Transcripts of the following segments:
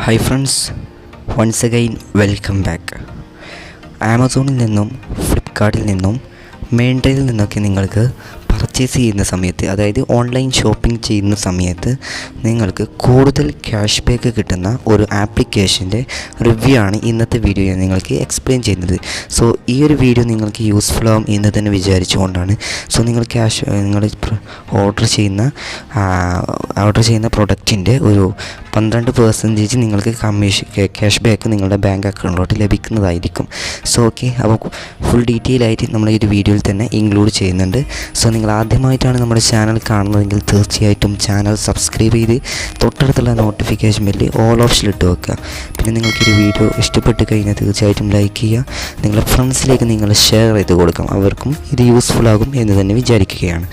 Hi friends, once again welcome back. ആമസോണിൽ നിന്നും ഫ്ലിപ്കാർട്ടിൽ നിന്നും മെയിൻട്രയിൽ നിന്നൊക്കെ നിങ്ങൾക്ക് പർച്ചേസ് ചെയ്യുന്ന സമയത്ത്, അതായത് ഓൺലൈൻ ഷോപ്പിംഗ് ചെയ്യുന്ന സമയത്ത് നിങ്ങൾക്ക് കൂടുതൽ ക്യാഷ് ബാക്ക് കിട്ടുന്ന ഒരു ആപ്ലിക്കേഷൻ്റെ റിവ്യൂ ആണ് ഇന്നത്തെ വീഡിയോ ഞാൻ നിങ്ങൾക്ക് എക്സ്പ്ലെയിൻ ചെയ്യുന്നത്. സോ ഈ ഒരു വീഡിയോ നിങ്ങൾക്ക് യൂസ്ഫുൾ ആവും എന്ന് തന്നെ വിചാരിച്ചുകൊണ്ടാണ്. സോ നിങ്ങൾ നിങ്ങൾ ഓർഡർ ചെയ്യുന്ന പ്രൊഡക്റ്റിൻ്റെ ഒരു 12% നിങ്ങൾക്ക് ക്യാഷ് ബാക്ക് നിങ്ങളുടെ ബാങ്ക് അക്കൗണ്ടിലോട്ട് ലഭിക്കുന്നതായിരിക്കും. സോ ഓക്കെ, അപ്പോൾ ഫുൾ ഡീറ്റെയിൽ ആയിട്ട് നമ്മൾ ഈ ഒരു വീഡിയോയിൽ തന്നെ ഇൻക്ലൂഡ് ചെയ്യുന്നുണ്ട്. സോ നിങ്ങൾ ആദ്യമായിട്ടാണ് നമ്മുടെ ചാനൽ കാണുന്നതെങ്കിൽ തീർച്ചയായിട്ടും ചാനൽ സബ്സ്ക്രൈബ് ചെയ്ത് തൊട്ടടുത്തുള്ള നോട്ടിഫിക്കേഷൻ ബെല്ല് ഓൾ ഓപ്ഷനിൽ ഇട്ട് വെക്കുക. പിന്നെ നിങ്ങൾക്കൊരു വീഡിയോ ഇഷ്ടപ്പെട്ട് കഴിഞ്ഞാൽ തീർച്ചയായിട്ടും ലൈക്ക് ചെയ്യുക, നിങ്ങളുടെ ഫ്രണ്ട്സിലേക്ക് നിങ്ങൾ ഷെയർ ചെയ്ത് കൊടുക്കാം, അവർക്കും ഇത് യൂസ്ഫുൾ ആകും എന്ന് തന്നെ വിചാരിക്കുകയാണ്.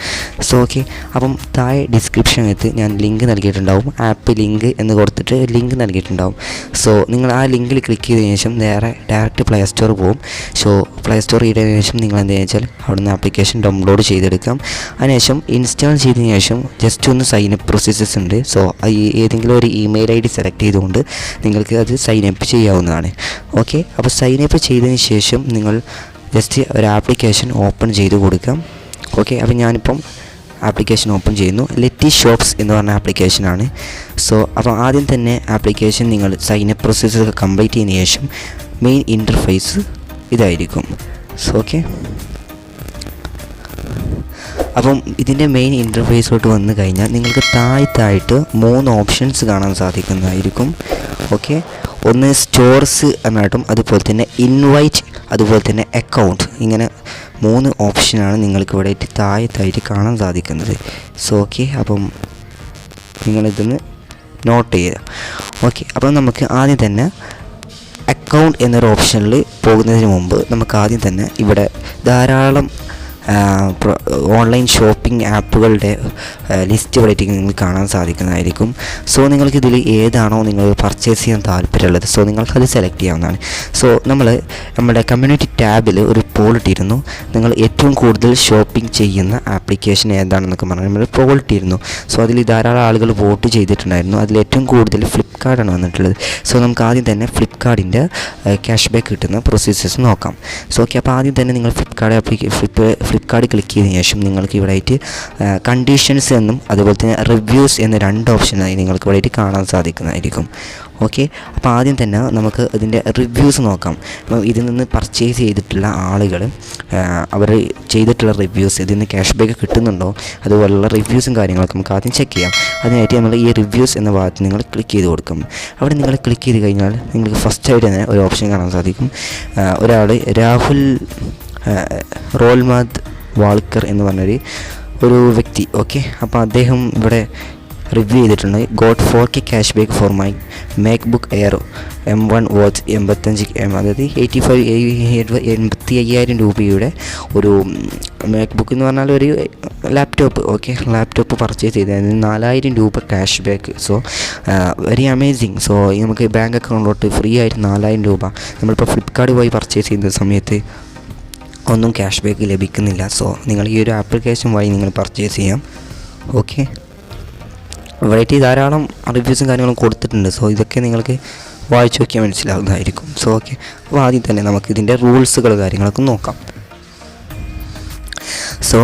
സോ ഓക്കെ, അപ്പം താഴെ ഡിസ്ക്രിപ്ഷനകത്ത് ഞാൻ ലിങ്ക് നൽകിയിട്ടുണ്ടാവും, ആപ്പ് ലിങ്ക് എന്ന് കൊടുത്തിട്ട് ലിങ്ക് നൽകിയിട്ടുണ്ടാവും. സോ നിങ്ങൾ ആ ലിങ്കിൽ ക്ലിക്ക് ചെയ്തതിനു ശേഷം ഡയറക്റ്റ് പ്ലേ സ്റ്റോർ പോകും. സോ പ്ലേ സ്റ്റോർ ചെയ്തതിനു ശേഷം നിങ്ങൾ എന്താ വെച്ചാൽ അവിടുന്ന് ആപ്ലിക്കേഷൻ ഡൗൺലോഡ് ചെയ്തെടുക്കാം. അതിനുശേഷം ഇൻസ്റ്റാൾ ചെയ്തതിനു ശേഷം ജസ്റ്റ് ഒന്ന് സൈനപ്പ് പ്രോസസ്സസ് ഉണ്ട്. സോ ഏതെങ്കിലും ഒരു ഇമെയിൽ ID സെലക്ട് ചെയ്തുകൊണ്ട് നിങ്ങൾക്ക് അത് സൈനപ്പ് ചെയ്യാവുന്നതാണ്. ഓക്കെ, അപ്പോൾ സൈനപ്പ് ചെയ്തതിന് ശേഷം നിങ്ങൾ ജസ്റ്റ് ഒരു ആപ്ലിക്കേഷൻ ഓപ്പൺ ചെയ്ത് കൊടുക്കാം. ഓക്കെ, അപ്പോൾ ഞാനിപ്പം ആപ്ലിക്കേഷൻ ഓപ്പൺ ചെയ്യുന്നു. ലെtyshops എന്ന് പറഞ്ഞ ആപ്ലിക്കേഷനാണ്. സോ അപ്പോൾ ആദ്യം തന്നെ ആപ്ലിക്കേഷൻ നിങ്ങൾ സൈനപ്പ് പ്രോസസ്സൊക്കെ കംപ്ലീറ്റ് ചെയ്തതിന് ശേഷം മെയിൻ ഇൻ്റർഫേസ് ഇതായിരിക്കും. സോ ഓക്കെ, അപ്പം ഇതിൻ്റെ മെയിൻ ഇൻ്റർഫേസിലോട്ട് വന്നു കഴിഞ്ഞാൽ നിങ്ങൾക്ക് താഴത്തായിട്ട് 3 ഓപ്ഷൻസ് കാണാൻ സാധിക്കുന്നതായിരിക്കും. ഓക്കെ, ഒന്ന് സ്റ്റോർസ് എന്നായിട്ടും, അതുപോലെ തന്നെ ഇൻവൈറ്റ്, അതുപോലെ തന്നെ അക്കൗണ്ട്, ഇങ്ങനെ 3 ഓപ്ഷനാണ് നിങ്ങൾക്ക് ഇവിടെ താഴത്തായിട്ട് കാണാൻ സാധിക്കുന്നത്. സോ ഓക്കെ, അപ്പം നിങ്ങളിതൊന്ന് നോട്ട് ചെയ്യുക. ഓക്കെ, അപ്പം നമുക്ക് ആദ്യം തന്നെ അക്കൗണ്ട് എന്നൊരു ഓപ്ഷനിൽ പോകുന്നതിന് മുമ്പ് നമുക്ക് ആദ്യം തന്നെ ഇവിടെ ധാരാളം ഓൺലൈൻ ഷോപ്പിംഗ് ആപ്പുകളുടെ ലിസ്റ്റ് ഇവിടെ നിങ്ങൾക്ക് കാണാൻ സാധിക്കുന്നതായിരിക്കും. സോ നിങ്ങൾക്കിതിൽ ഏതാണോ നിങ്ങൾ പർച്ചേസ് ചെയ്യാൻ താല്പര്യമുള്ളത്, സോ നിങ്ങൾക്കത് സെലക്ട് ചെയ്യാവുന്നതാണ്. സോ നമ്മുടെ കമ്മ്യൂണിറ്റി ടാബിൽ ഒരു പോൾ ഇട്ടിരുന്നു, നിങ്ങൾ ഏറ്റവും കൂടുതൽ ഷോപ്പിംഗ് ചെയ്യുന്ന ആപ്ലിക്കേഷൻ ഏതാണെന്നൊക്കെ പറഞ്ഞാൽ നമ്മൾ പോൾ ഇട്ടിരുന്നു. സോ അതിൽ ധാരാളം ആളുകൾ വോട്ട് ചെയ്തിട്ടുണ്ടായിരുന്നു. അതിൽ ഏറ്റവും കൂടുതൽ ഫ്ലിപ്കാർട്ടാണ് വന്നിട്ടുള്ളത്. സോ നമുക്ക് ആദ്യം തന്നെ ഫ്ലിപ്കാർട്ടിൻ്റെ ക്യാഷ് ബാക്ക് കിട്ടുന്ന പ്രോസസ്സസ് നോക്കാം. സോ ഓക്കെ, അപ്പോൾ ആദ്യം തന്നെ നിങ്ങൾ ഫ്ലിപ്കാർട്ട് ക്ലിക്ക് ചെയ്തതിനു ശേഷം നിങ്ങൾക്ക് ഇവിടെ ആയിട്ട് കണ്ടീഷൻസ് എന്നും അതുപോലെ തന്നെ റിവ്യൂസ് എന്ന 2 ഓപ്ഷനായി നിങ്ങൾക്ക് ഇവിടെ ആയിട്ട് കാണാൻ സാധിക്കുന്നതായിരിക്കും. ഓക്കെ, അപ്പോൾ ആദ്യം തന്നെ നമുക്ക് ഇതിൻ്റെ റിവ്യൂസ് നോക്കാം. അപ്പോൾ ഇതിൽ നിന്ന് പർച്ചേസ് ചെയ്തിട്ടുള്ള ആളുകൾ അവർ ചെയ്തിട്ടുള്ള റിവ്യൂസ്, ഇതിൽ നിന്ന് ക്യാഷ് ബാക്ക് കിട്ടുന്നുണ്ടോ, അതുപോലുള്ള റിവ്യൂസും കാര്യങ്ങളൊക്കെ നമുക്ക് ആദ്യം ചെക്ക് ചെയ്യാം. അതിനായിട്ട് നമ്മൾ ഈ റിവ്യൂസ് എന്ന ഭാഗത്ത് നിങ്ങൾ ക്ലിക്ക് ചെയ്ത് കൊടുക്കും. അവിടെ നിങ്ങൾ ക്ലിക്ക് ചെയ്ത് കഴിഞ്ഞാൽ നിങ്ങൾക്ക് ഫസ്റ്റായിട്ട് തന്നെ ഒരു ഓപ്ഷൻ കാണാൻ സാധിക്കും. ഒരാൾ രാഹുൽ റോൾമാദ് വാൾക്കർ എന്ന് പറഞ്ഞൊരു വ്യക്തി. ഓക്കെ, അപ്പോൾ അദ്ദേഹം ഇവിടെ റിവ്യൂ ചെയ്തിട്ടുണ്ട്. Got 4K cash back for my MacBook air M1 watch 85 അതായത് 85,000 രൂപയുടെ ഒരു മാക്ബുക്ക് എന്ന് പറഞ്ഞാൽ ഒരു ലാപ്ടോപ്പ്. ഓക്കെ, ലാപ്ടോപ്പ് പർച്ചേസ് ചെയ്തതിന് 4,000 രൂപ cash back. So very amazing. So നമുക്ക് ബാങ്ക് അക്കൗണ്ടിലോട്ട് ഫ്രീ ആയിട്ട് 4,000 രൂപ നമ്മളിപ്പോൾ ഫ്ലിപ്കാർട്ട് പോയി പർച്ചേസ് ചെയ്യുന്ന സമയത്ത് ഒന്നും ക്യാഷ് ബാക്ക് ലഭിക്കുന്നില്ല. സോ നിങ്ങൾ ഈ ഒരു ആപ്ലിക്കേഷൻ വഴി നിങ്ങൾ പർച്ചേസ് ചെയ്യാം. ഓക്കെ, വെറൈറ്റി ധാരാളം റിവ്യൂസും കാര്യങ്ങളും കൊടുത്തിട്ടുണ്ട്. സോ ഇതൊക്കെ നിങ്ങൾക്ക് വായിച്ചു നോക്കിയാൽ മനസ്സിലാവുന്നതായിരിക്കും. സോ ഓക്കെ, അപ്പോൾ ആദ്യം തന്നെ നമുക്ക് ഇതിൻ്റെ റൂൾസുകൾ കാര്യങ്ങളൊക്കെ നോക്കാം. സോ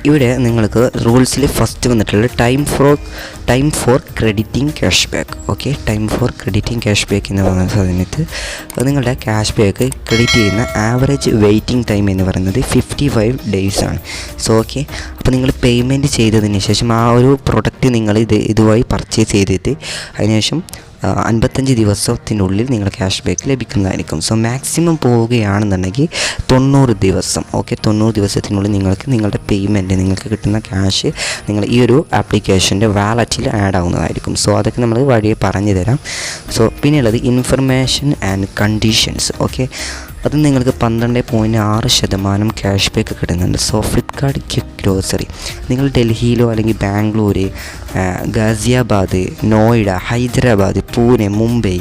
ഇവിടെ നിങ്ങൾക്ക് റൂൾസിൽ ഫസ്റ്റ് വന്നിട്ടുള്ളത് time for crediting cash back. Okay, time for crediting cash back എന്ന് പറയുന്ന സമയത്ത് നിങ്ങളുടെ ക്യാഷ് ബാക്ക് ക്രെഡിറ്റ് ചെയ്യുന്ന ആവറേജ് വെയിറ്റിംഗ് ടൈം എന്ന് പറയുന്നത് 55 days ആണ്. സോ ഓക്കെ, അപ്പോൾ നിങ്ങൾ പേയ്മെൻറ്റ് ചെയ്തതിന് ശേഷം ആ ഒരു പ്രൊഡക്റ്റ് നിങ്ങൾ ഇതുവഴി പർച്ചേസ് ചെയ്തിട്ട് അതിനുശേഷം 55 ദിവസത്തിനുള്ളിൽ നിങ്ങൾ ക്യാഷ് ബാക്ക് ലഭിക്കുന്നതായിരിക്കും. സോ മാക്സിമം പോവുകയാണെന്നുണ്ടെങ്കിൽ 90 ദിവസം. ഓക്കെ, 90 ദിവസത്തിനുള്ളിൽ നിങ്ങളുടെ പേയ്മെൻറ്റ്, നിങ്ങൾക്ക് കിട്ടുന്ന ക്യാഷ് നിങ്ങൾ ഈ ഒരു ആപ്ലിക്കേഷൻ്റെ വാലറ്റിൽ ആഡ് ആവുന്നതായിരിക്കും. സോ അതൊക്കെ നമ്മൾ വഴിയെ പറഞ്ഞു തരാം. സോ പിന്നെയുള്ളത് ഇൻഫർമേഷൻ ആൻഡ് കണ്ടീഷൻസ്. ഓക്കെ, അത് നിങ്ങൾക്ക് 12.6% ക്യാഷ് ബാക്ക് കിട്ടുന്നുണ്ട്. സോ ഫ്ലിപ്കാർട്ട് ക്വിക്ക് ഗ്രോസറി, നിങ്ങൾ ഡൽഹിയിലോ അല്ലെങ്കിൽ ബാംഗ്ലൂർ, ഗാസിയാബാദ്, നോയിഡ, ഹൈദരാബാദ്, പൂനെ, മുംബൈ,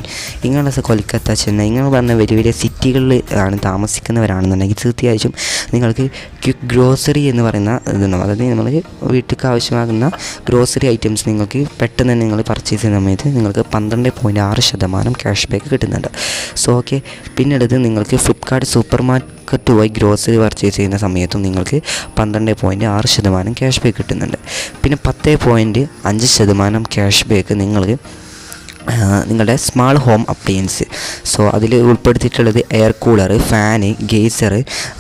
ഇങ്ങനെയുള്ള കൊൽക്കത്ത, ചെന്നൈ, ഇങ്ങനെ പറഞ്ഞ വലിയ വലിയ സിറ്റി സിറ്റികളിൽ ആണ് താമസിക്കുന്നവരാണെന്നുണ്ടെങ്കിൽ തീർച്ചയായിട്ടും നിങ്ങൾക്ക് ക്വിക്ക് ഗ്രോസറി എന്ന് പറയുന്ന ഇതുണ്ടാവും. അതായത് നമ്മൾ വീട്ടിലേക്ക് ആവശ്യമാകുന്ന ഗ്രോസറി ഐറ്റംസ് നിങ്ങൾക്ക് പെട്ടെന്ന് തന്നെ നിങ്ങൾ പർച്ചേസ് ചെയ്യുന്ന സമയത്ത് നിങ്ങൾക്ക് 12.6% ക്യാഷ് ബാക്ക് കിട്ടുന്നുണ്ട്. സോ ഓക്കെ, പിന്നീട് നിങ്ങൾക്ക് ഫ്ലിപ്കാർട്ട് സൂപ്പർ മാർക്കറ്റ് പോയി ഗ്രോസറി പർച്ചേസ് ചെയ്യുന്ന സമയത്തും നിങ്ങൾക്ക് 12.6% ക്യാഷ് ബാക്ക് കിട്ടുന്നുണ്ട്. പിന്നെ 10.5% ക്യാഷ് ബാക്ക് നിങ്ങൾക്ക് നിങ്ങളുടെ സ്മാൾ ഹോം അപ്ലയൻസ്, സോ അതിൽ ഉൾപ്പെടുത്തിയിട്ടുള്ളത് air cooler, fan, gazer,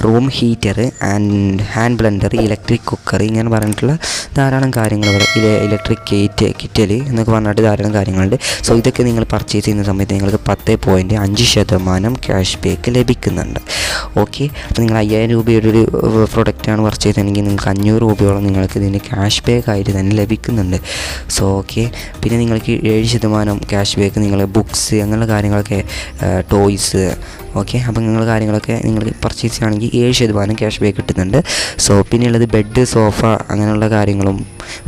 room heater and hand blender, electric cooker, ഇങ്ങനെ പറഞ്ഞിട്ടുള്ള ധാരാളം കാര്യങ്ങൾ ഇവിടെ ഇലക്ട്രിക് കിറ്റൽ എന്നൊക്കെ പറഞ്ഞിട്ട് ധാരാളം കാര്യങ്ങളുണ്ട്. സോ ഇതൊക്കെ നിങ്ങൾ പർച്ചേസ് ചെയ്യുന്ന സമയത്ത് നിങ്ങൾക്ക് 10.5% ക്യാഷ് ബാക്ക് ലഭിക്കുന്നുണ്ട്. ഓക്കെ, അപ്പോൾ നിങ്ങൾ 5000 രൂപയുടെ ഒരു പ്രൊഡക്റ്റാണ് പർച്ചേസ് ചെയ്യുന്നതെങ്കിൽ നിങ്ങൾക്ക് 500 രൂപയോളം നിങ്ങൾക്ക് ഇതിൻ്റെ ക്യാഷ് ബാക്ക് ആയിട്ട് തന്നെ ലഭിക്കുന്നുണ്ട്. സോ ഓക്കെ, പിന്നെ നിങ്ങൾക്ക് 7% ക്യാഷ് ബാക്ക് നിങ്ങൾ ബുക്സ് അങ്ങനെയുള്ള കാര്യങ്ങളൊക്കെ, ടോയ്സ്, ഓക്കെ, അപ്പോൾ നിങ്ങൾ കാര്യങ്ങളൊക്കെ നിങ്ങൾ പർച്ചേസ് ചെയ്യുകയാണെങ്കിൽ 7% ക്യാഷ് ബാക്ക് കിട്ടുന്നുണ്ട്. സോ പിന്നെയുള്ളത് ബെഡ്, സോഫ അങ്ങനെയുള്ള കാര്യങ്ങളും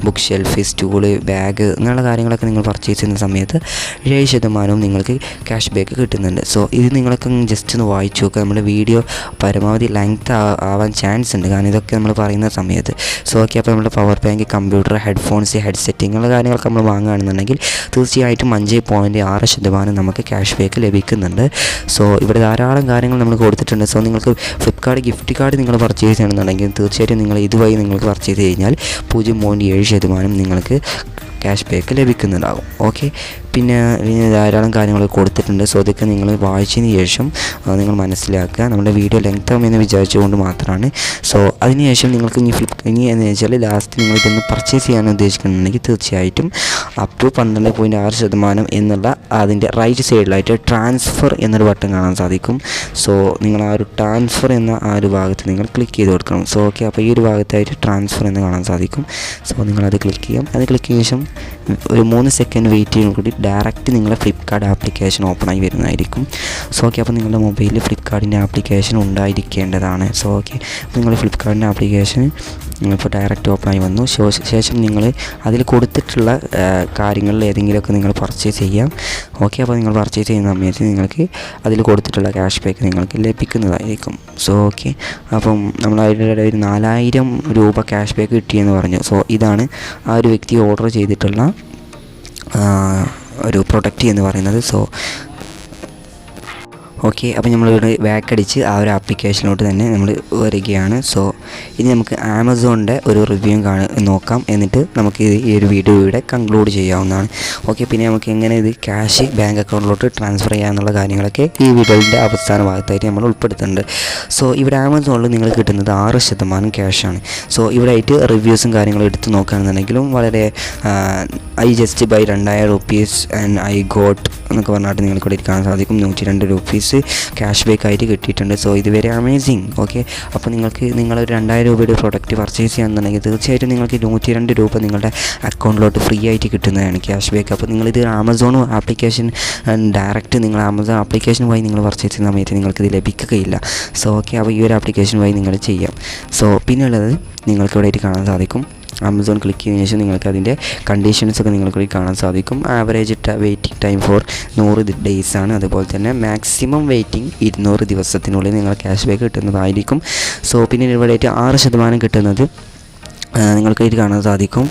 ബുക്ക് ഷെൽഫ്, സ്റ്റൂള്, ബാഗ് അങ്ങനെയുള്ള കാര്യങ്ങളൊക്കെ നിങ്ങൾ പർച്ചേസ് ചെയ്യുന്ന സമയത്ത് 7% നിങ്ങൾക്ക് ക്യാഷ് ബാക്ക് കിട്ടുന്നുണ്ട്. സോ ഇത് നിങ്ങളൊക്കെ ജസ്റ്റ് ഒന്ന് വായിച്ചു നോക്കുക. നമ്മുടെ വീഡിയോ പരമാവധി ലെങ്ത് ആവാൻ ചാൻസ് ഉണ്ട്, കാരണം ഇതൊക്കെ നമ്മൾ പറയുന്ന സമയത്ത്. സോ ഓക്കെ, അപ്പോൾ നമ്മുടെ power bank, computer, headphones, headset ഇങ്ങനെയുള്ള കാര്യങ്ങളൊക്കെ നമ്മൾ വാങ്ങുകയാണെന്നുണ്ടെങ്കിൽ തീർച്ചയായിട്ടും 5.6% നമുക്ക് ക്യാഷ് ബാക്ക് ലഭിക്കുന്നുണ്ട്. സോ ഇവിടെ ധാരാളം കാര്യങ്ങൾ നമ്മൾ കൊടുത്തിട്ടുണ്ട്. സോ നിങ്ങൾക്ക് ഫ്ലിപ്കാർട്ട് ഗിഫ്റ്റ് കാർഡ് നിങ്ങൾ പർച്ചേസ് ചെയ്യണമെന്നുണ്ടെങ്കിൽ തീർച്ചയായിട്ടും നിങ്ങൾ ഇതുവഴി നിങ്ങൾക്ക് പർച്ചേസ് കഴിഞ്ഞാൽ 0.7% നിങ്ങൾക്ക് ക്യാഷ് ബാക്ക് ലഭിക്കുന്നുണ്ടാകും. ഓക്കെ, പിന്നെ ധാരാളം കാര്യങ്ങൾ കൊടുത്തിട്ടുണ്ട്. സോ ഇതൊക്കെ നിങ്ങൾ വായിച്ചതിന് ശേഷം നിങ്ങൾ മനസ്സിലാക്കുക. നമ്മുടെ വീഡിയോ ലെങ്ത് ആകുമെന്ന് വിചാരിച്ചുകൊണ്ട് മാത്രമാണ്. സോ അതിനുശേഷം നിങ്ങൾക്ക് ഇനി എന്ന് വെച്ചാൽ ലാസ്റ്റ് നിങ്ങൾ ഇതൊന്ന് പർച്ചേസ് ചെയ്യാൻ ഉദ്ദേശിക്കുന്നുണ്ടെങ്കിൽ തീർച്ചയായിട്ടും അപ് ടു 12.6% എന്നുള്ള അതിൻ്റെ റൈറ്റ് സൈഡിലായിട്ട് ട്രാൻസ്ഫർ എന്നൊരു ബട്ടൺ കാണാൻ സാധിക്കും. സോ നിങ്ങൾ ആ ഒരു ട്രാൻസ്ഫർ എന്ന ആ ഒരു ഭാഗത്ത് നിങ്ങൾ ക്ലിക്ക് ചെയ്ത് കൊടുക്കണം. സോ ഓക്കെ, അപ്പോൾ ഈ ഒരു ഭാഗത്തായിട്ട് ട്രാൻസ്ഫർ എന്ന് കാണാൻ സാധിക്കും. സോ നിങ്ങളത് ക്ലിക്ക് ചെയ്യാം. അത് ക്ലിക്ക് ചെയ്ത ശേഷം ഒരു 3 സെക്കൻഡ് വെയിറ്റ് ചെയ്യുന്ന കൂടി ഡയറക്റ്റ് നിങ്ങളുടെ ഫ്ലിപ്കാർട്ട് ആപ്ലിക്കേഷൻ ഓപ്പണായി വരുന്നതായിരിക്കും. സോ ഓക്കെ, അപ്പോൾ നിങ്ങളുടെ മൊബൈലിൽ ഫ്ലിപ്കാർട്ടിൻ്റെ ആപ്ലിക്കേഷൻ ഉണ്ടായിരിക്കേണ്ടതാണ്. സോ ഓക്കെ, അപ്പോൾ നിങ്ങൾ ഫ്ലിപ്കാർട്ടിൻ്റെ ആപ്ലിക്കേഷൻ ഇപ്പോൾ ഡയറക്റ്റ് ഓപ്പണായി വന്നു. ശേഷം നിങ്ങൾ അതിൽ കൊടുത്തിട്ടുള്ള കാര്യങ്ങളിൽ ഏതെങ്കിലുമൊക്കെ നിങ്ങൾ പർച്ചേസ് ചെയ്യാം. ഓക്കെ, അപ്പോൾ നിങ്ങൾ പർച്ചേസ് ചെയ്യുന്ന സമയത്ത് നിങ്ങൾക്ക് അതിൽ കൊടുത്തിട്ടുള്ള ക്യാഷ് ബാക്ക് നിങ്ങൾക്ക് ലഭിക്കുന്നതായിരിക്കും. സോ ഓക്കെ, അപ്പം നമ്മൾ അതിൻ്റെ ഒരു 4000 രൂപ ക്യാഷ് ബാക്ക് കിട്ടിയെന്ന് പറഞ്ഞു. സോ ഇതാണ് ആ ഒരു വ്യക്തി ഓർഡർ ചെയ്തിട്ടുള്ള ഒരു പ്രൊഡക്റ്റ് എന്ന് പറയുന്നത്. സോ ഓക്കെ, അപ്പോൾ നമ്മളിവിടെ ബാക്ക് അടിച്ച് ആ ഒരു ആപ്ലിക്കേഷനിലോട്ട് തന്നെ നമ്മൾ വരികയാണ്. സോ ഇനി നമുക്ക് ആമസോണിൻ്റെ ഒരു റിവ്യൂ നോക്കാം, എന്നിട്ട് നമുക്ക് ഈ ഒരു വീഡിയോ ഇവിടെ കൺക്ലൂഡ് ചെയ്യാവുന്നതാണ്. ഓക്കെ, പിന്നെ നമുക്ക് എങ്ങനെ ഇത് ക്യാഷ് ബാങ്ക് അക്കൗണ്ടിലോട്ട് ട്രാൻസ്ഫർ ചെയ്യാമെന്നുള്ള കാര്യങ്ങളൊക്കെ ഈ വീഡിയോയുടെ അവസാന ഭാഗത്തായിട്ട് നമ്മൾ ഉൾപ്പെടുത്തുന്നുണ്ട്. സോ ഇവിടെ ആമസോണിൽ നിങ്ങൾ കിട്ടുന്നത് 6% ക്യാഷാണ്. സോ ഇവിടെ ആയിട്ട് റിവ്യൂസും കാര്യങ്ങളും എടുത്ത് നോക്കുകയാണെന്നുണ്ടെങ്കിലും വളരെ I just buy 2000 rupees and I got എന്നൊക്കെ പറഞ്ഞിട്ട് നിങ്ങൾക്ക് ഇവിടെ കാണാൻ സാധിക്കും. 102 റുപ്പീസ് ക്യാഷ് ബാക്ക് ആയിട്ട് കിട്ടിയിട്ടുണ്ട്. സോ ഇത് വെരി അമേസിങ്. ഓക്കെ, അപ്പോൾ നിങ്ങൾക്ക് നിങ്ങളൊരു 2000 രൂപയുടെ പ്രൊഡക്റ്റ് പർച്ചേസ് ചെയ്യാമെന്നുണ്ടെങ്കിൽ തീർച്ചയായിട്ടും നിങ്ങൾക്ക് 102 രൂപ നിങ്ങളുടെ അക്കൗണ്ടിലോട്ട് ഫ്രീ ആയിട്ട് കിട്ടുന്നതാണ് ക്യാഷ് ബാക്ക്. അപ്പോൾ നിങ്ങളിത് ആമസോൺ ആപ്ലിക്കേഷൻ ഡയറക്റ്റ് നിങ്ങൾ ആമസോൺ ആപ്ലിക്കേഷൻ വഴി നിങ്ങൾ പർച്ചേസ് ചെയ്യുന്ന സമയത്ത് നിങ്ങൾക്കിത് ലഭിക്കുകയില്ല. സോ ഓക്കെ, അപ്പോൾ ഈ ഒരു ആപ്ലിക്കേഷൻ വഴി നിങ്ങൾ ചെയ്യാം. സോ പിന്നെയുള്ളത് നിങ്ങൾക്ക് ഇവിടെ ആയിട്ട് കാണാൻ സാധിക്കും. ആമസോൺ ക്ലിക്ക് ചെയ്തതിനു ശേഷം നിങ്ങൾക്ക് അതിൻ്റെ കണ്ടീഷൻസൊക്കെ നിങ്ങൾക്ക് കാണാൻ സാധിക്കും. Average waiting time for 100 days ആണ്. അതുപോലെ തന്നെ മാക്സിമം വെയിറ്റിംഗ് 200 ദിവസത്തിനുള്ളിൽ നിങ്ങൾ ക്യാഷ് ബാക്ക് കിട്ടുന്നതായിരിക്കും. സോ പിന്നെ ഇവിടെ 6% കിട്ടുന്നത് നിങ്ങൾക്കായിട്ട് കാണാൻ സാധിക്കും.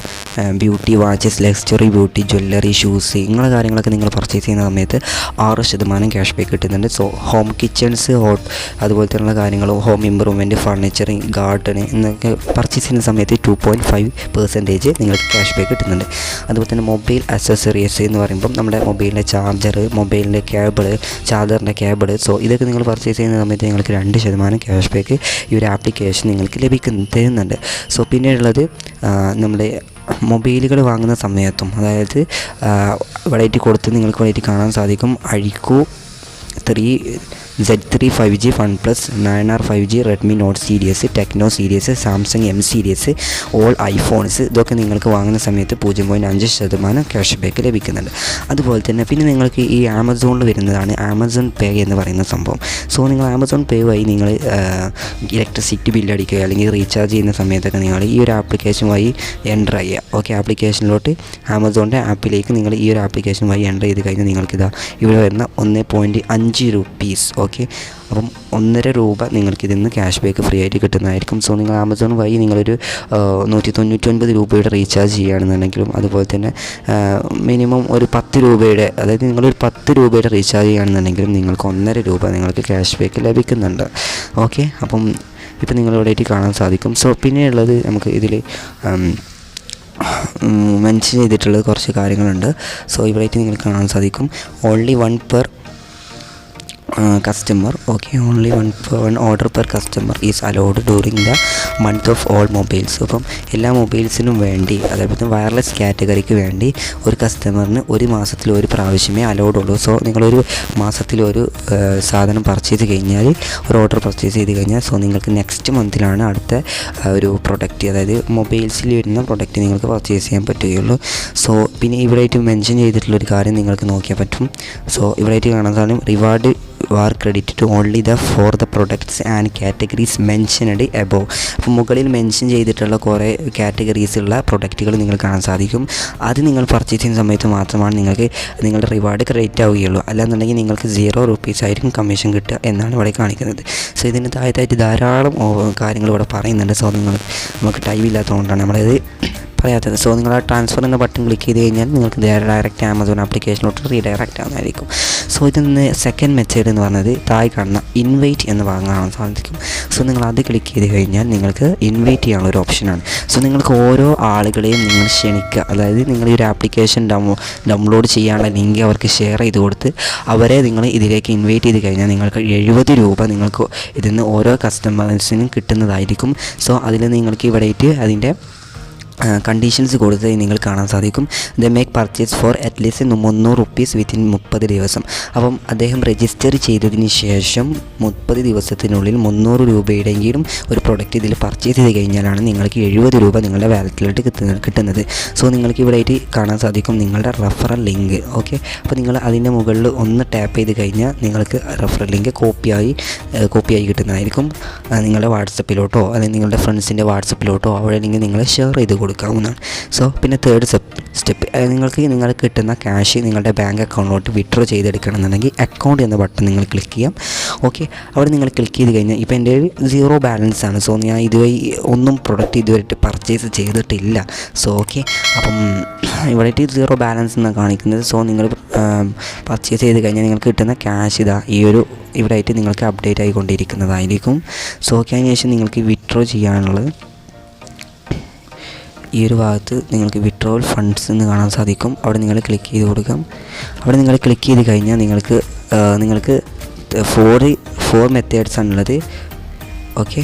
Beauty watches, luxury beauty, jewellery, shoes ഇങ്ങനെ കാര്യങ്ങളൊക്കെ നിങ്ങൾ പർച്ചേസ് ചെയ്യുന്ന സമയത്ത് 6% ക്യാഷ് ബാക്ക് കിട്ടുന്നുണ്ട്. സോ ഹോം കിച്ചൺസ്, അതുപോലെ തന്നെയുള്ള കാര്യങ്ങൾ, ഹോം ഇമ്പ്രൂവ്മെൻറ്റ്, ഫർണിച്ചർ, ഗാർഡൻ എന്നൊക്കെ പർച്ചേസ് ചെയ്യുന്ന സമയത്ത് 2.5% നിങ്ങൾക്ക് ക്യാഷ് ബാക്ക് കിട്ടുന്നുണ്ട്. അതുപോലെ തന്നെ മൊബൈൽ അക്സസറീസ് എന്ന് പറയുമ്പം നമ്മുടെ മൊബൈലിൻ്റെ ചാർജർ, മൊബൈലിൻ്റെ കേബിൾ, ചാർജറിൻ്റെ കേബിൾ, സോ ഇതൊക്കെ നിങ്ങൾ പർച്ചേസ് ചെയ്യുന്ന സമയത്ത് നിങ്ങൾക്ക് 2% ക്യാഷ് ബാക്ക് ഈ ഒരു ആപ്ലിക്കേഷൻ നിങ്ങൾക്ക് തരുന്നുണ്ട്. സോ പിന്നെയുള്ളത് നമ്മുടെ മൊബൈലുകൾ വാങ്ങുന്ന സമയത്തും, അതായത് ഇവിടെ കൊടുത്ത് നിങ്ങൾക്ക് ഇവിടെ കാണാൻ സാധിക്കും. അഴിക്കു 3Z3 5G OnePlus 9R 5G Redmi note series, Tecno series, Samsung M series, all iPhones ഇതൊക്കെ നിങ്ങൾക്ക് വാങ്ങുന്ന സമയത്ത് 0.5% ക്യാഷ് ബാക്ക് ലഭിക്കുന്നുണ്ട്. അതുപോലെ തന്നെ പിന്നെ നിങ്ങൾക്ക് ഈ ആമസോണിൽ വരുന്നതാണ് ആമസോൺ പേ എന്ന് പറയുന്ന സംഭവം. സോ നിങ്ങൾ ആമസോൺ പേ വഴി നിങ്ങൾ ഇലക്ട്രിസിറ്റി ബില്ലടിക്കുക അല്ലെങ്കിൽ റീചാർജ് ചെയ്യുന്ന സമയത്തൊക്കെ നിങ്ങൾ ഈ ഒരു ആപ്ലിക്കേഷൻ വഴി എൻ്റർ ചെയ്യുക. ഓക്കെ, ആപ്ലിക്കേഷനിലോട്ട് ആമസോണിൻ്റെ ആപ്പിലേക്ക് നിങ്ങൾ ഈ ഒരു ആപ്ലിക്കേഷൻ വഴി എൻ്റർ ചെയ്ത് കഴിഞ്ഞാൽ നിങ്ങൾക്കിതാ ഇവിടെ വരുന്ന 1.5 റുപ്പീസ് ഓക്കെ. അപ്പം 1.5 രൂപ നിങ്ങൾക്ക് ഇതിൽ നിന്ന് ക്യാഷ് ബാക്ക് ഫ്രീ ആയിട്ട് കിട്ടുന്നതായിരിക്കും. സോ നിങ്ങൾ ആമസോൺ വഴി നിങ്ങളൊരു 199 രൂപയുടെ റീചാർജ് ചെയ്യുകയാണെന്നുണ്ടെങ്കിലും അതുപോലെ തന്നെ മിനിമം ഒരു 10 രൂപയുടെ, അതായത് നിങ്ങളൊരു 10 രൂപയുടെ റീചാർജ് ചെയ്യുകയാണെന്നുണ്ടെങ്കിലും നിങ്ങൾക്ക് 1.5 രൂപ നിങ്ങൾക്ക് ക്യാഷ് ബാക്ക് ലഭിക്കുന്നുണ്ട്. ഓക്കെ. അപ്പം ഇപ്പം നിങ്ങളിവിടെയായിട്ട് കാണാൻ സാധിക്കും. സോ പിന്നെയുള്ളത് നമുക്ക് ഇതിൽ മെൻഷൻ ചെയ്തിട്ടുള്ളത് കുറച്ച് കാര്യങ്ങളുണ്ട്. സോ ഇവിടെയായിട്ട് നിങ്ങൾക്ക് കാണാൻ സാധിക്കും only 1 per customer. Okay, only one order per customer is allowed during the month of all mobiles. അപ്പം എല്ലാ മൊബൈൽസിനും വേണ്ടി, അതേപോലെ വയർലെസ് കാറ്റഗറിക്ക് വേണ്ടി ഒരു കസ്റ്റമറിന് ഒരു മാസത്തിൽ ഒരു പ്രാവശ്യമേ അലൗഡ് ഉള്ളൂ. സോ നിങ്ങളൊരു മാസത്തിൽ ഒരു സാധനം പർച്ചേസ് കഴിഞ്ഞാൽ, ഒരു ഓർഡർ പർച്ചേസ് ചെയ്ത് കഴിഞ്ഞാൽ, സോ നിങ്ങൾക്ക് നെക്സ്റ്റ് മന്തിലാണ് അടുത്ത ഒരു പ്രൊഡക്റ്റ്, അതായത് മൊബൈൽസിൽ വരുന്ന പ്രൊഡക്റ്റ് നിങ്ങൾക്ക് പർച്ചേസ് ചെയ്യാൻ പറ്റുകയുള്ളൂ. സോ പിന്നെ ഇവിടെയായിട്ട് മെൻഷൻ ചെയ്തിട്ടുള്ളൊരു കാര്യം നിങ്ങൾക്ക് നോക്കിയാൽ പറ്റും. സോ ഇവിടെയായിട്ട് കാണാൻ സാധനം reward are credit only for the products and categories mentioned above. അപ്പോൾ മുകളിൽ മെൻഷൻ ചെയ്തിട്ടുള്ള കുറേ കാറ്റഗറീസുള്ള പ്രൊഡക്റ്റുകൾ നിങ്ങൾ കാണാൻ സാധിക്കും. അത് നിങ്ങൾ പർച്ചേസ് ചെയ്യുന്ന സമയത്ത് മാത്രമാണ് നിങ്ങൾക്ക് നിങ്ങളുടെ റിവാർഡ് ക്രെഡിറ്റ് ആവുകയുള്ളൂ. അല്ലാന്നുണ്ടെങ്കിൽ നിങ്ങൾക്ക് 0 rupees ആയിരിക്കും കമ്മീഷൻ കിട്ടുക എന്നാണ് ഇവിടെ കാണിക്കുന്നത്. സോ ഇതിന് താഴത്തായിട്ട് ധാരാളം കാര്യങ്ങൾ ഇവിടെ പറയുന്നുണ്ട്. സോ നമുക്ക് ടൈം ഇല്ലാത്തതുകൊണ്ടാണ് നമ്മളത് പറയാത്തത്. സോ നിങ്ങൾ ആ ട്രാൻസ്ഫർ എന്ന ബട്ടൺ ക്ലിക്ക് ചെയ്ത് കഴിഞ്ഞാൽ നിങ്ങൾക്ക് ഡയറക്റ്റ് ആമസോൺ ആപ്ലിക്കേഷനിലോട്ട് റീഡയറക്റ്റ് ആവുന്നതായിരിക്കും. സോ ഇതിന് സെക്കൻഡ് മെത്തേഡ് എന്ന് പറഞ്ഞത് താഴെ കാണുന്ന ഇൻവൈറ്റ് എന്ന ഭാഗം കാണാൻ സാധിക്കും. സോ നിങ്ങൾ അത് ക്ലിക്ക് ചെയ്ത് കഴിഞ്ഞാൽ നിങ്ങൾക്ക് ഇൻവൈറ്റ് ചെയ്യാനുള്ള ഒരു ഓപ്ഷനാണ്. സോ നിങ്ങൾക്ക് ഓരോ ആളുകളെയും നിങ്ങൾ ക്ഷണിക്കുക, അതായത് നിങ്ങൾ ഈ ഒരു ആപ്ലിക്കേഷൻ ഡൗൺലോഡ് ചെയ്യാനുള്ള ലിങ്ക് അവർക്ക് ഷെയർ ചെയ്ത് കൊടുത്ത് അവരെ നിങ്ങൾ ഇതിലേക്ക് ഇൻവൈറ്റ് ചെയ്ത് കഴിഞ്ഞാൽ നിങ്ങൾക്ക് 70 രൂപ നിങ്ങൾക്ക് ഇതിൽ നിന്ന് ഓരോ കസ്റ്റമേഴ്സിനും കിട്ടുന്നതായിരിക്കും. സോ അതിൽ നിങ്ങൾക്ക് ഇവിടെയായിട്ട് അതിൻ്റെ കണ്ടീഷൻസ് കൊടുത്ത് നിങ്ങൾ കാണാൻ സാധിക്കും. The make purchase for at least 300 rupees within 30 ദിവസം. അപ്പം അദ്ദേഹം രജിസ്റ്റർ ചെയ്തതിന് ശേഷം 30 ദിവസത്തിനുള്ളിൽ 300 രൂപയുടെയെങ്കിലും ഒരു പ്രൊഡക്റ്റ് ഇതിൽ പർച്ചേസ് ചെയ്ത് കഴിഞ്ഞാലാണ് നിങ്ങൾക്ക് 70 രൂപ നിങ്ങളുടെ വാലറ്റിലോട്ട് കിട്ടുന്നത്. സോ നിങ്ങൾക്ക് ഇവിടെയായിട്ട് കാണാൻ സാധിക്കും നിങ്ങളുടെ റെഫറൽ ലിങ്ക്. ഓക്കെ, അപ്പോൾ നിങ്ങൾ അതിൻ്റെ മുകളിൽ ഒന്ന് ടാപ്പ് ചെയ്ത് കഴിഞ്ഞാൽ നിങ്ങൾക്ക് റെഫറൽ ലിങ്ക് കോപ്പിയായി കിട്ടുന്നതായിരിക്കും. നിങ്ങളുടെ വാട്സപ്പിലോട്ടോ അല്ലെങ്കിൽ നിങ്ങളുടെ ഫ്രണ്ട്സിൻ്റെ വാട്സപ്പിലോട്ടോ അവിടെ ലിങ്ക് നിങ്ങൾ ഷെയർ ചെയ്ത് കൊടുക്കാവുന്നതാണ്. സോ പിന്നെ തേർഡ് സ്റ്റെപ്പ്, നിങ്ങൾക്ക് കിട്ടുന്ന ക്യാഷ് നിങ്ങളുടെ ബാങ്ക് അക്കൗണ്ടിലോട്ട് വിഡ്രോ ചെയ്തെടുക്കണമെന്നുണ്ടെങ്കിൽ അക്കൗണ്ട് എന്ന ബട്ടൺ നിങ്ങൾ ക്ലിക്ക് ചെയ്യാം. ഓക്കെ, അവിടെ നിങ്ങൾ ക്ലിക്ക് ചെയ്ത് കഴിഞ്ഞാൽ ഇപ്പോൾ എൻ്റെ 0 balance ആണ്. സോ ഞാൻ ഇതുവരെ ഒന്നും പ്രൊഡക്റ്റ് ഇതുവരെ പർച്ചേസ് ചെയ്തിട്ടില്ല. സോ ഓക്കെ, അപ്പം ഇവിടെ 0 balance എന്നാണ് കാണിക്കുന്നത്. സോ നിങ്ങൾ പർച്ചേസ് ചെയ്ത് കഴിഞ്ഞാൽ നിങ്ങൾക്ക് കിട്ടുന്ന ക്യാഷ് ഈ ഒരു ഇവിടെ ആയിട്ട് നിങ്ങൾക്ക് അപ്ഡേറ്റ് ആയിക്കൊണ്ടിരിക്കുന്നതായിരിക്കും. സോ ഓക്കെ, അതിന് ശേഷം നിങ്ങൾക്ക് വിഡ്രോ ചെയ്യാനുള്ളത് ഈ ഒരു ഭാഗത്ത് നിങ്ങൾക്ക് വിഡ്രോവൽ ഫണ്ട്സ് എന്ന് കാണാൻ സാധിക്കും. അവിടെ നിങ്ങൾ ക്ലിക്ക് ചെയ്ത് കൊടുക്കാം. അവിടെ നിങ്ങൾ ക്ലിക്ക് ചെയ്ത് കഴിഞ്ഞാൽ നിങ്ങൾക്ക് 4 മെത്തേഡ്സ് ആണുള്ളത്. ഓക്കെ,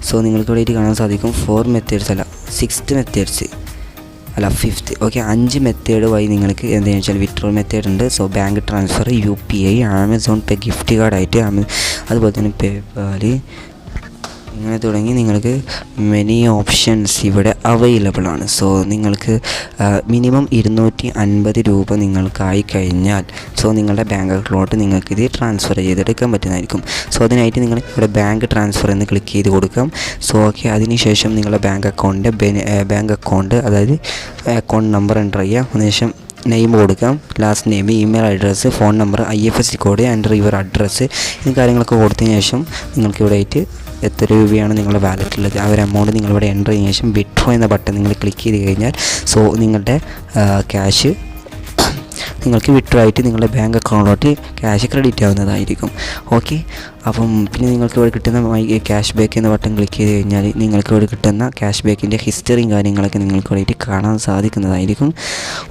സോ നിങ്ങൾക്ക് ഇവിടെ കാണാൻ സാധിക്കും 4 മെത്തേഡ്സ് അല്ല 6th മെത്തേഡ്സ് അല്ല 5th. ഓക്കെ, 5 മെത്തേഡ് വഴി നിങ്ങൾക്ക് എന്താണെന്ന് വെച്ചാൽ വിഡ്രോവൽ മെത്തേഡ് ഉണ്ട്. So bank transfer, UPI, Amazon pay, gift കാർഡായിട്ട്, അതുപോലെ തന്നെ പേപാൽ, ഇങ്ങനെ തുടങ്ങി നിങ്ങൾക്ക് മെനി ഓപ്ഷൻസ് ഇവിടെ അവൈലബിൾ ആണ്. സോ നിങ്ങൾക്ക് മിനിമം 250 രൂപ നിങ്ങൾക്കായി കഴിഞ്ഞാൽ സോ നിങ്ങളുടെ ബാങ്ക് അക്കൗണ്ടിലോട്ട് നിങ്ങൾക്കിത് ട്രാൻസ്ഫർ ചെയ്തെടുക്കാൻ പറ്റുന്നതായിരിക്കും. സോ അതിനായിട്ട് നിങ്ങൾ ഇവിടെ ബാങ്ക് ട്രാൻസ്ഫർ എന്ന് ക്ലിക്ക് ചെയ്ത് കൊടുക്കാം. സോ ഓക്കെ, അതിനുശേഷം നിങ്ങളുടെ ബാങ്ക് അക്കൗണ്ട് അതായത് അക്കൗണ്ട് നമ്പർ എൻ്റർ ചെയ്യുക. അതിനുശേഷം നെയിം കൊടുക്കാം, last name, email address, phone number, IFSC code, enter your address, ഈ കാര്യങ്ങളൊക്കെ കൊടുത്തതിന് ശേഷം നിങ്ങൾക്ക് ഇവിടെയായിട്ട് എത്ര രൂപയാണ് നിങ്ങളുടെ വാലറ്റിലുള്ളത് ആ ഒരു എമൗണ്ട് നിങ്ങളിവിടെ എൻ്റർ ചെയ്തതിന് ശേഷം വിഡ്രോ എന്ന ബട്ടൺ നിങ്ങൾ ക്ലിക്ക് ചെയ്ത് കഴിഞ്ഞാൽ സോ നിങ്ങളുടെ ക്യാഷ് നിങ്ങൾക്ക് വിഡ്രോ ആയിട്ട് നിങ്ങളുടെ ബാങ്ക് അക്കൗണ്ടിലോട്ട് ക്യാഷ് ക്രെഡിറ്റ് ആവുന്നതായിരിക്കും. ഓക്കെ, അപ്പം പിന്നെ നിങ്ങൾക്ക് ഇവിടെ കിട്ടുന്ന ക്യാഷ് ബാക്ക് എന്ന ബട്ടൺ ക്ലിക്ക് ചെയ്ത് കഴിഞ്ഞാൽ നിങ്ങൾക്ക് ഇവിടെ കിട്ടുന്ന ക്യാഷ് ബാക്കിൻ്റെ ഹിസ്റ്ററിയും കാര്യങ്ങളൊക്കെ നിങ്ങൾക്ക് വേണ്ടിയിട്ട് കാണാൻ സാധിക്കുന്നതായിരിക്കും.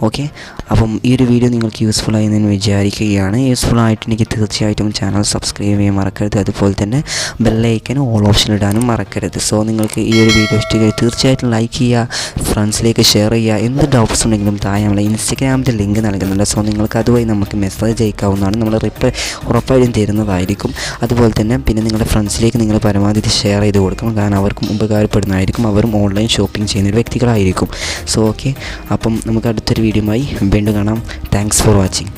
ഓക്കെ, അപ്പം ഈ ഒരു വീഡിയോ നിങ്ങൾക്ക് യൂസ്ഫുൾ ആയി എന്ന് വിചാരിക്കുകയാണ്. യൂസ്ഫുൾ ആയിട്ടുണ്ടെങ്കിൽ തീർച്ചയായിട്ടും ചാനൽ സബ്സ്ക്രൈബ് ചെയ്യാൻ മറക്കരുത്. അതുപോലെ തന്നെ ബെല്ലൈക്കൻ ഓൾ ഓപ്ഷൻ ഇടാനും മറക്കരുത്. സോ നിങ്ങൾക്ക് ഈ ഒരു വീഡിയോ ഇഷ്ടമായി തീർച്ചയായിട്ടും ലൈക്ക് ചെയ്യുക, ഫ്രണ്ട്സിലേക്ക് ഷെയർ ചെയ്യുക. എന്ത് ഡൗട്ട്സ് ഉണ്ടെങ്കിലും താഴെ നമ്മളെ ഇൻസ്റ്റഗ്രാമിൻ്റെ ലിങ്ക് നൽകുന്നുണ്ട്. സോ നിങ്ങൾക്ക് അതുവഴി നമുക്ക് മെസ്സേജ് അയക്കാവുന്നതാണ്. നമ്മൾ റിപ്ലൈ ഉറപ്പായിട്ടും തരുന്നതായിരിക്കും. അതുപോലെ തന്നെ പിന്നെ നിങ്ങളുടെ ഫ്രണ്ട്സിലേക്ക് നിങ്ങൾ പരമാവധി ഷെയർ ചെയ്ത് കൊടുക്കണം. കാരണം അവർക്കും ഉപകാരപ്പെടുന്നതായിരിക്കും. അവരും ഓൺലൈൻ ഷോപ്പിംഗ് ചെയ്യുന്ന വ്യക്തികളായിരിക്കും. സോ ഓക്കെ, അപ്പം നമുക്ക് അടുത്തൊരു വീഡിയോയുമായി വീണ്ടും കാണാം. Thanks for watching.